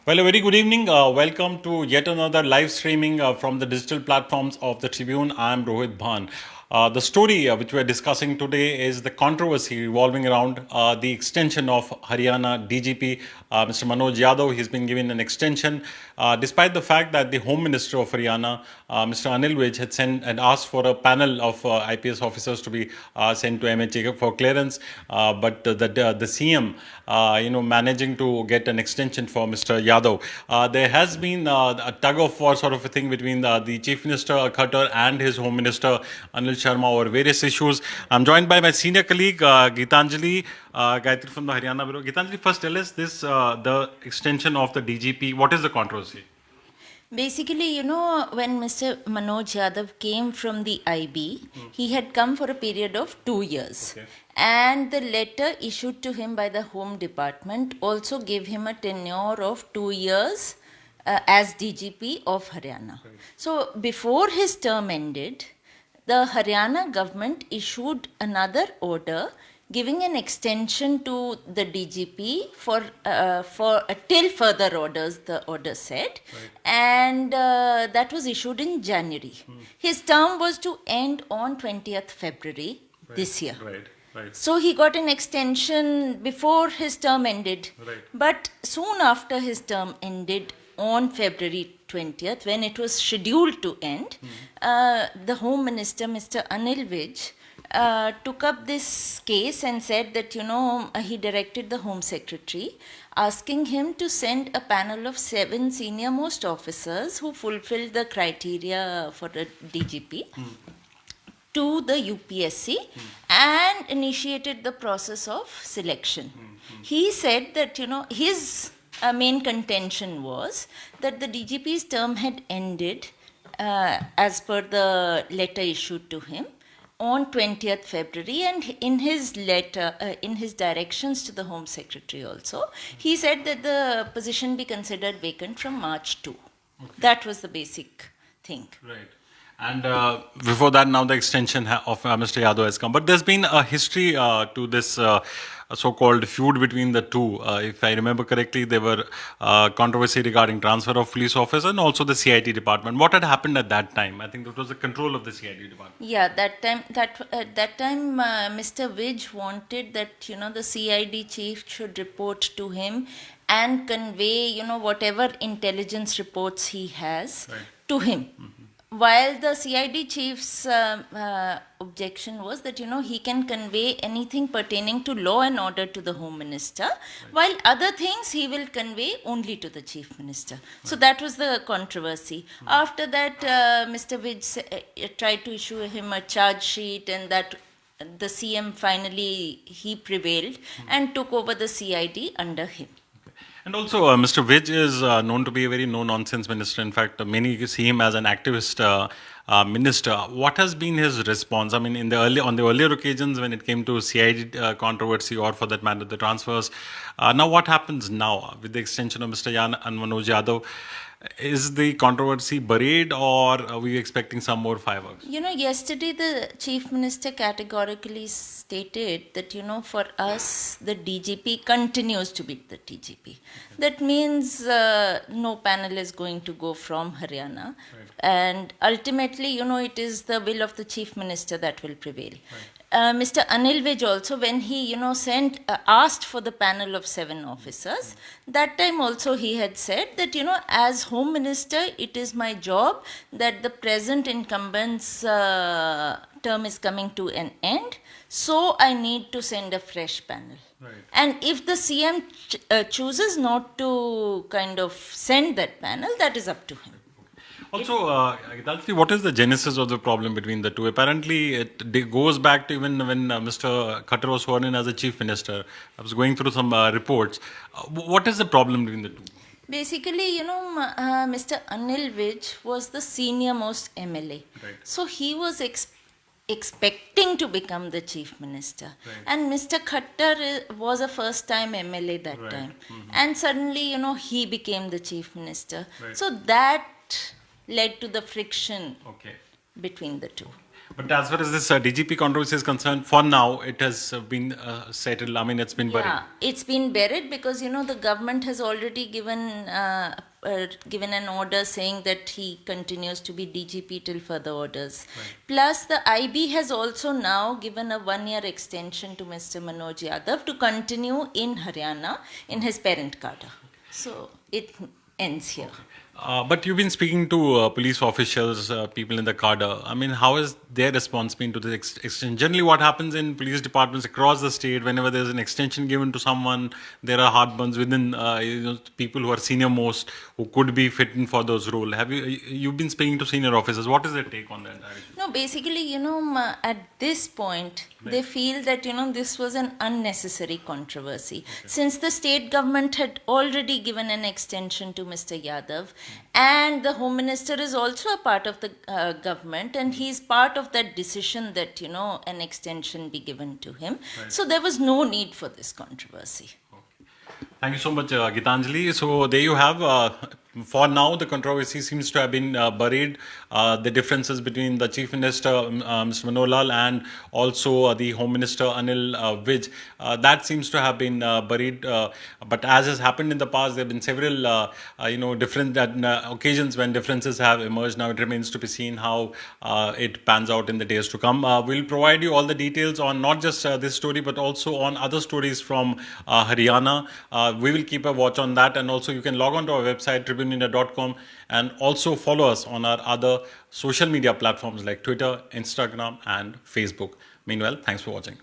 Well, a very good evening. Welcome to yet another live streaming from the digital platforms of the Tribune. I'm Rohit Bhan. The story which we're discussing today is the controversy revolving around the extension of Haryana DGP, Mr. Manoj Yadav. He's been given an extension, despite the fact that the Home Minister of Haryana, Mr. Anil Vij, had sent and asked for a panel of IPS officers to be sent to MHA for clearance, but the CM, managing to get an extension for Mr. Yadav. There has been a tug of war sort of a thing between the Chief Minister Khattar and his Home Minister Anil Sharma over various issues. I'm joined by my senior colleague Gitanjali Gayatri from the Haryana Bureau. Gitanjali, first tell us this: the extension of the DGP. What is the controversy? Basically, when Mr. Manoj Yadav came from the IB, he had come for a period of 2 years. Okay. And the letter issued to him by the Home Department also gave him a tenure of 2 years as DGP of Haryana. Right. So, before his term ended, the Haryana government issued another order giving an extension to the DGP for till further orders, the order said, Right. and that was issued in January. His term was to end on 20th February this year. Right. Right. So he got an extension before his term ended. Right. But soon after his term ended on February 20th, when it was scheduled to end, the Home Minister, Mr. Anil Vij, took up this case and said that, he directed the Home Secretary asking him to send a panel of 7 senior most officers who fulfilled the criteria for a DGP to the UPSC and initiated the process of selection. He said that, his main contention was that the DGP's term had ended as per the letter issued to him on 20th February, and in his letter, in his directions to the Home Secretary also, he said that the position be considered vacant from March 2. Okay. That was the basic thing. Right. And before that, now the extension of Mr. Yadav has come. But there's been a history to this so-called feud between the two. If I remember correctly, there were controversy regarding transfer of police officers and also the CID department. What had happened at that time? I think that was the control of the CID department. Yeah, at that time, Mr. Vij wanted that the CID chief should report to him and convey whatever intelligence reports he has to him. While the CID chief's objection was that, he can convey anything pertaining to law and order to the Home Minister, while other things he will convey only to the Chief Minister. So that was the controversy. After that, Mr. Vij tried to issue him a charge sheet, and that the CM finally, he prevailed and took over the CID under him. And also, Mr. Vij is known to be a very no-nonsense minister. In fact, many see him as an activist minister. What has been his response? I mean, on the earlier occasions when it came to CID controversy, or for that matter, the transfers. Now, what happens now with the extension of Mr. Yan and Manoj Yadav? Is the controversy buried, or are we expecting some more fireworks? Yesterday the Chief Minister categorically stated that, for us, the DGP continues to be the DGP. That means no panel is going to go from Haryana. Right. And ultimately, it is the will of the Chief Minister that will prevail. Right. Mr. Anil Vij also, when he, asked for the panel of 7 officers, that time also he had said that, as Home Minister, it is my job that the present incumbent's term is coming to an end, so I need to send a fresh panel. Right. And if the CM chooses not to kind of send that panel, that is up to him. Also, Gitanjali, what is the genesis of the problem between the two? Apparently, it goes back to even when Mr. Khattar was sworn in as a chief minister. I was going through some reports. What is the problem between the two? Basically, Mr. Anil Vij was the senior most MLA. Right. So he was expecting to become the chief minister. Right. And Mr. Khattar was a first-time MLA that time. And suddenly, he became the chief minister. Right. So that led to the friction between the two. But as far as this DGP controversy is concerned, for now it has been settled. I mean, it's been buried. Yeah, it's been buried because the government has already given an order saying that he continues to be DGP till further orders. Right. Plus, the IB has also now given a 1 year extension to Mr. Manoj Yadav to continue in Haryana in his parent cadre. So it ends here. But you've been speaking to police officials, people in the cadre. I mean, how has their response been to this extension? Generally, what happens in police departments across the state, whenever there's an extension given to someone, there are heartburns within people who are senior most, who could be fit in for those roles. You've been speaking to senior officers? What is their take on that? No, basically, at this point, they feel that, this was an unnecessary controversy. Okay. Since the state government had already given an extension to Mr. Yadav, and the Home Minister is also a part of the government, and he's part of that decision that, an extension be given to him. Right. So there was no need for this controversy. Thank you so much, Gitanjali. So there you have. For now, the controversy seems to have been buried. The differences between the Chief Minister, Mr. Manolal, and also the Home Minister, Anil Vij, that seems to have been buried. But as has happened in the past, there have been several, different occasions when differences have emerged. Now it remains to be seen how it pans out in the days to come. We'll provide you all the details on not just this story, but also on other stories from Haryana. We will keep a watch on that, and also you can log on to our website, tribuneIndia.com, and also follow us on our other social media platforms like Twitter, Instagram, and Facebook. Meanwhile, thanks for watching.